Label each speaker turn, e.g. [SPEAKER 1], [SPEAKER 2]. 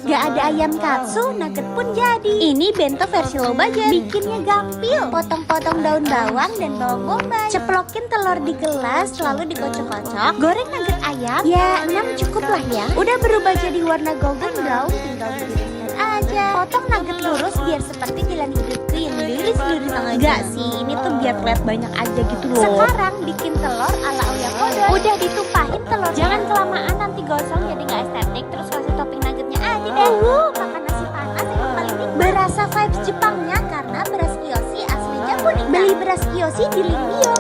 [SPEAKER 1] Gak ada ayam katsu, nugget pun jadi. Ini bento versi low budget. Bikinnya gampil. Potong-potong daun bawang dan bawang bombay. Ceplokin telur di gelas, lalu dikocok-kocok. Goreng nugget ayam. Ya 6 cukup lah ya. Udah berubah jadi warna golden brown, tinggal ditiriskan aja. Potong nugget lurus biar seperti jalan hidupku yang lurus-lurus. Enggak sih, ini tuh biar terlihat banyak aja gitu loh. Sekarang bikin telur ala oyakodon. Udah ditumpahin telur. Jangan kelamaan, nanti gosong jadi nggak estetik. Terus kasih topping nuggetnya aja deh. Makan nasi panas yang paling nikmat. Berasa vibes Jepangnya karena beras Kiyoshi aslinya kuning. Beli beras Kiyoshi di link bio.